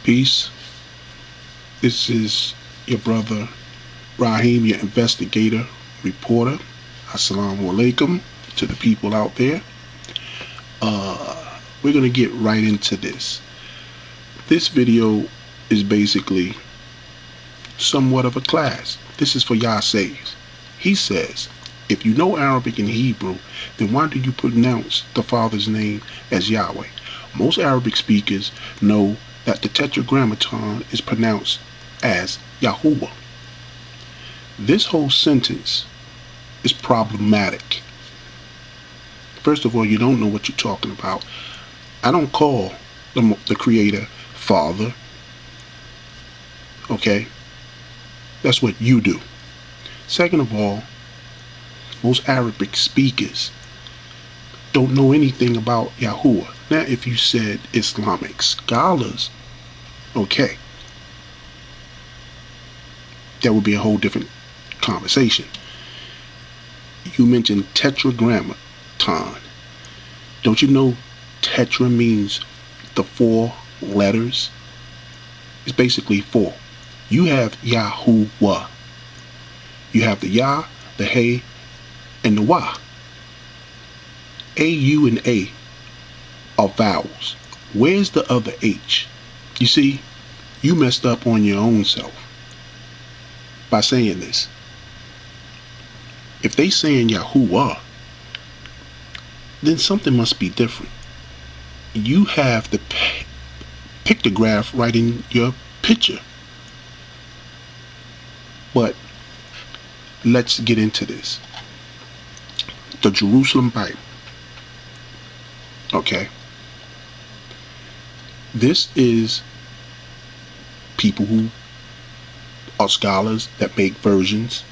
Peace. This is your brother Rahim, your investigator, reporter. Assalamu alaikum to the people out there. We're going to get right into this. This video is basically somewhat of a class. This is for Yahsaves. He says, if you know Arabic and Hebrew, then why do you pronounce the Father's name as Yahweh? Most Arabic speakers know that the Tetragrammaton is pronounced as Yahuawah. This whole sentence is problematic. First of all, you don't know what you're talking about. I don't call the Creator Father. Okay? That's what you do. Second of all, most Arabic speakers don't know anything about Yahuwah. Now, if you said Islamic scholars, okay, that would be a whole different conversation. You mentioned Tetragrammaton. Don't you know tetra means the 4 letters? It's basically 4. You have Yahuwah. You have the Yah, the Hey, and the Wah. A, U, and A are vowels. Where's the other H? You see, you messed up on your own self by saying this. If they saying Yahuwah, then something must be different. You have the pictograph right in your picture. But let's get into this. The Jerusalem Bible. Okay. This is people who are scholars that make versions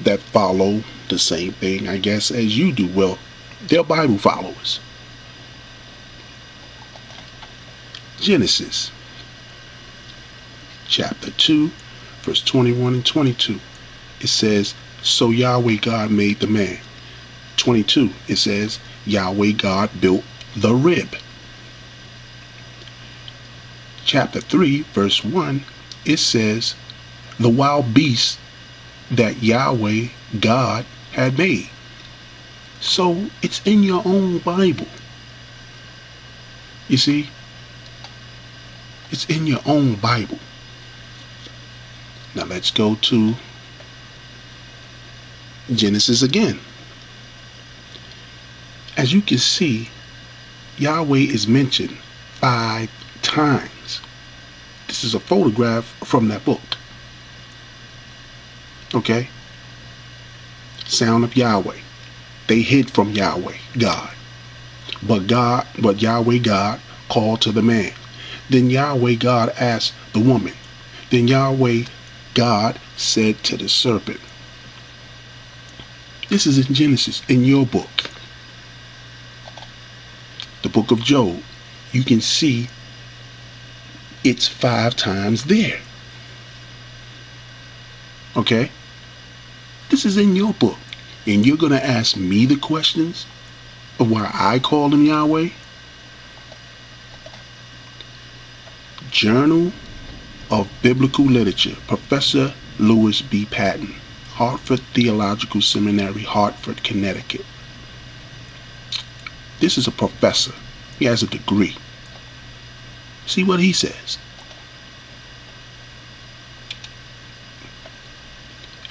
that follow the same thing, I guess, as you do. Well, they're Bible followers. Genesis chapter 2 verse 21 and 22. It says, so Yahweh God made the man. 22, it says, Yahweh God built the rib. Chapter 3 verse 1, it says, the wild beasts that Yahweh God had made. So it's in your own Bible. You see, it's in your own Bible. Now let's go to Genesis again. As you can see, Yahweh is mentioned 5 times. This is a photograph from that book. Okay? Sound of Yahweh. They hid from Yahweh, God. But Yahweh God called to the man. Then Yahweh God asked the woman. Then Yahweh God said to the serpent. This is in Genesis, in your book. The book of Job. You can see it's 5 times there. Okay? This is in your book. And you're going to ask me the questions of why I call him Yahweh? Journal of Biblical Literature, Professor Louis B. Patton, Hartford Theological Seminary, Hartford, Connecticut. This is a professor. He has a degree. See what he says.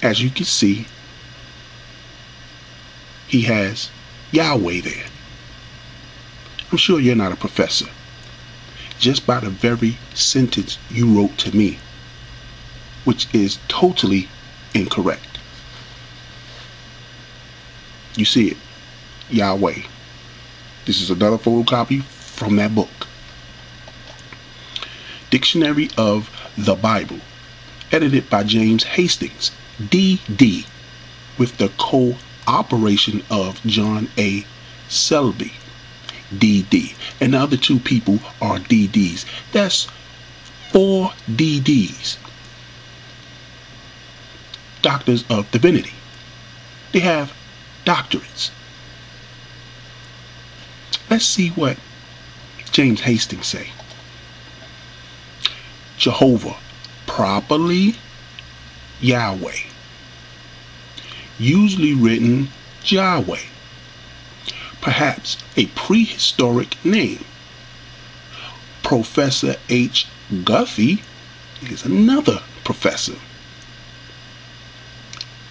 As you can see, he has Yahweh there. I'm sure you're not a professor. Just by the very sentence you wrote to me, which is totally incorrect. You see it, Yahweh. This is another photocopy from that book. Dictionary of the Bible, edited by James Hastings, D.D., with the cooperation of John A. Selby, D.D., and the other 2 people are D.D.s. That's 4 D.D.s. Doctors of Divinity. They have doctorates. Let's see what James Hastings say. Jahovah, properly Yahweh, usually written Yahweh, perhaps a prehistoric name. Professor H. Guffey is another professor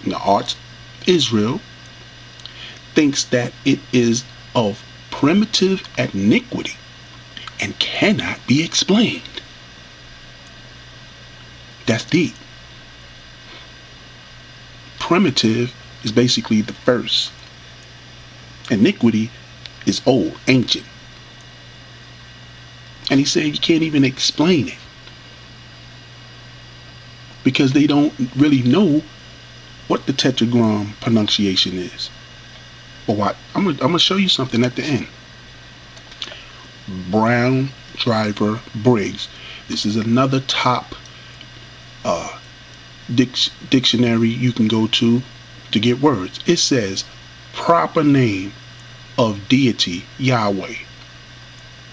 in the arts of Israel, thinks that it is of primitive iniquity and cannot be explained. That's deep. Primitive is basically the first. Iniquity is old, ancient. And he said you can't even explain it because they don't really know what the tetragram pronunciation is. But what I'm gonna show you something at the end. Brown Driver Briggs. This is another top dictionary you can go to get words. It says proper name of deity Yahweh,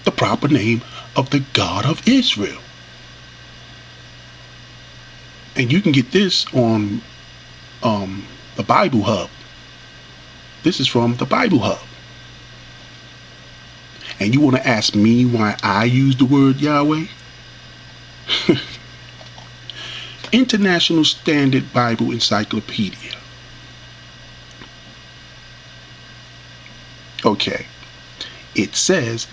the proper name of the God of Israel. And you can get this on the Bible Hub. This is from the Bible Hub. And you want to ask me why I use the word Yahweh? International Standard Bible Encyclopedia. Okay. It says,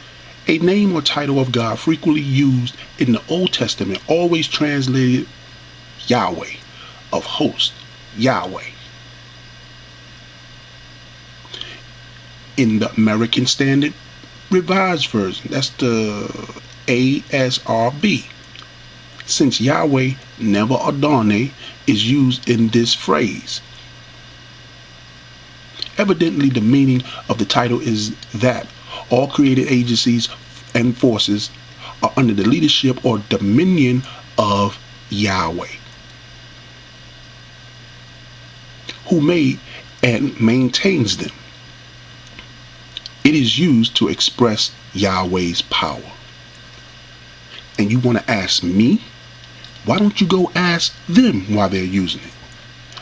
a name or title of God frequently used in the Old Testament, always translated Yahweh, of hosts, Yahweh. In the American Standard Revised Version, that's the ASRB. Since Yahweh, never Adonai, is used in this phrase. Evidently, the meaning of the title is that all created agencies and forces are under the leadership or dominion of Yahweh, who made and maintains them. It is used to express Yahweh's power. And you want to ask me? Why don't you go ask them why they're using it?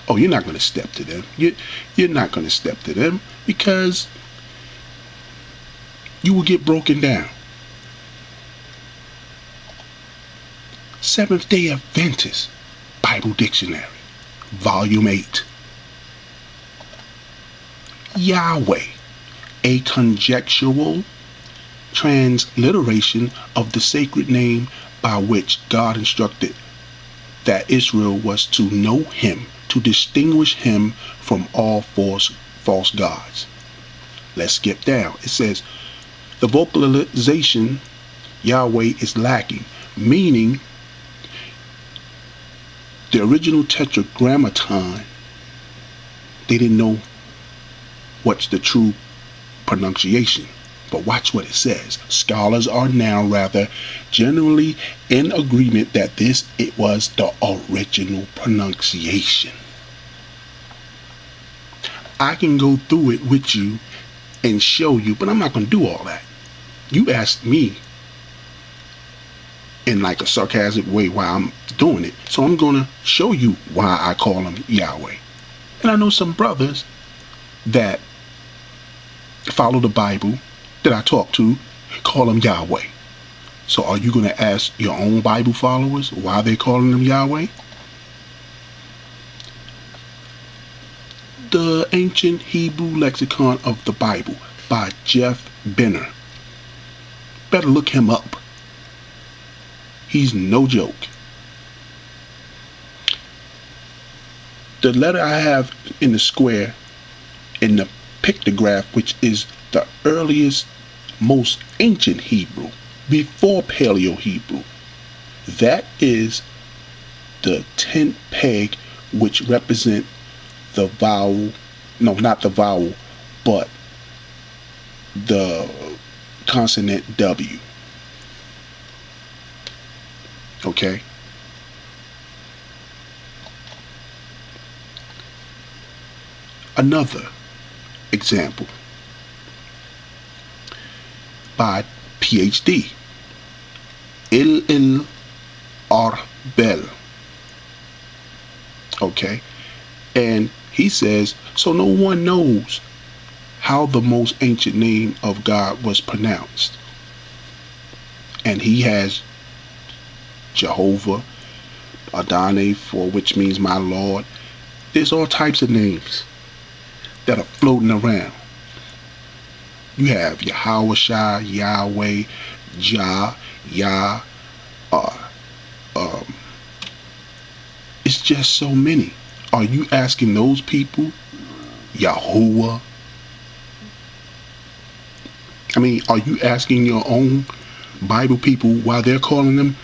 Oh, you're not going to step to them. You're not going to step to them because you will get broken down. Seventh-day Adventist Bible Dictionary, Volume 8. Yahweh, a conjectural transliteration of the sacred name by which God instructed that Israel was to know him, to distinguish him from all false gods. Let's skip down. It says, the vocalization Yahweh is lacking, meaning the original tetragrammaton, they didn't know what's the true pronunciation. But watch what it says. Scholars are now rather generally in agreement that it was the original pronunciation. I can go through it with you and show you, but I'm not going to do all that. You asked me in like a sarcastic way why I'm doing it. So I'm going to show you why I call him Yahweh. And I know some brothers that follow the Bible that I talk to call him Yahweh. So are you going to ask your own Bible followers why they're calling him Yahweh? The Ancient Hebrew Lexicon of the Bible by Jeff Benner. Better look him up. He's no joke. The letter I have in the square in the pictograph, which is the earliest, most ancient Hebrew, before Paleo Hebrew, that is the 10th peg, which represent the vowel, no, not the vowel, but the consonant W. Okay? Another example by PhD. El Bel. Okay? And he says, so no one knows how the most ancient name of God was pronounced. And he has Jahovah, Adonai, for which means my Lord. There's all types of names that are floating around. You have Yahweh Shai, Yahweh, Jah, Yah. It's just so many. Are you asking those people Yahuawah? I mean, are you asking your own Bible people why they're calling them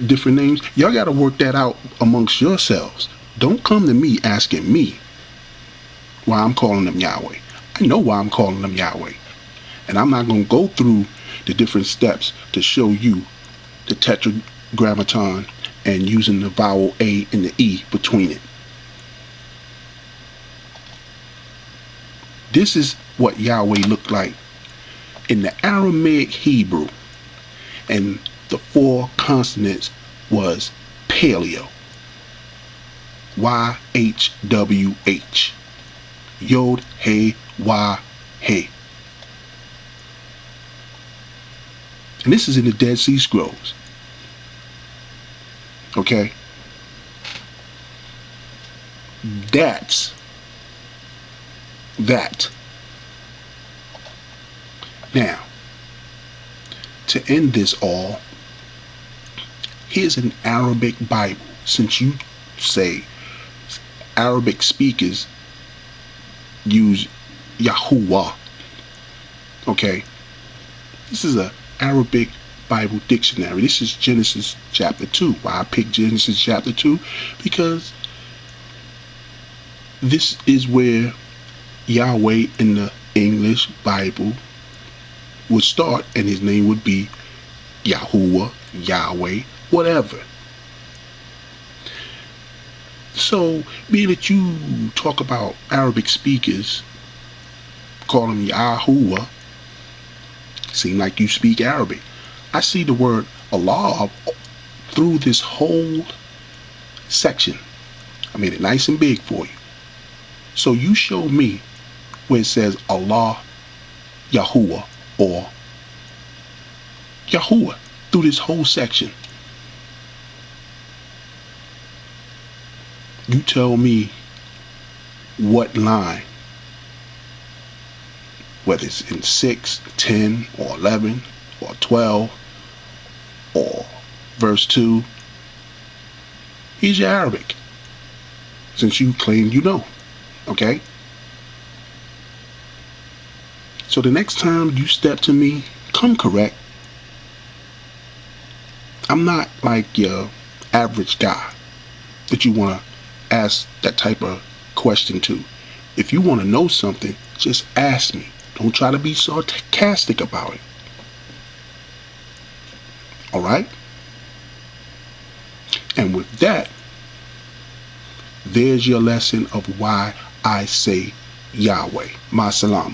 different names? Y'all got to work that out amongst yourselves. Don't come to me asking me why I'm calling them Yahweh. I know why I'm calling them Yahweh. And I'm not going to go through the different steps to show you the tetragrammaton and using the vowel A and the E between it. This is what Yahweh looked like in the Aramaic Hebrew. And the 4 consonants was paleo. YHWH. Yod, He, Wah, He. And this is in the Dead Sea Scrolls. Okay? That's that. Now, to end this all, here's an Arabic Bible. Since you say Arabic speakers use Yahuawah, okay? This is a Arabic Bible dictionary. This is Genesis chapter 2. Why I picked Genesis chapter 2? Because this is where Yahweh in the English Bible would start, and his name would be Yahuwah, Yahweh, whatever. So, being that you talk about Arabic speakers, call them Yahuwah, seem like you speak Arabic. I see the word Allah through this whole section. I made it nice and big for you. So you show me where it says Allah, Yahuwah, or Yahuwah through this whole section. You tell me what line, whether it's in 6, 10, or 11, or 12, or verse 2. Here's your Arabic, since you claim you know. Okay? So the next time you step to me, come correct. I'm not like your average guy that you want to ask that type of question to. If you want to know something, just ask me. Don't try to be sarcastic about it. Alright? And with that, there's your lesson of why I say Yahweh. Ma salam.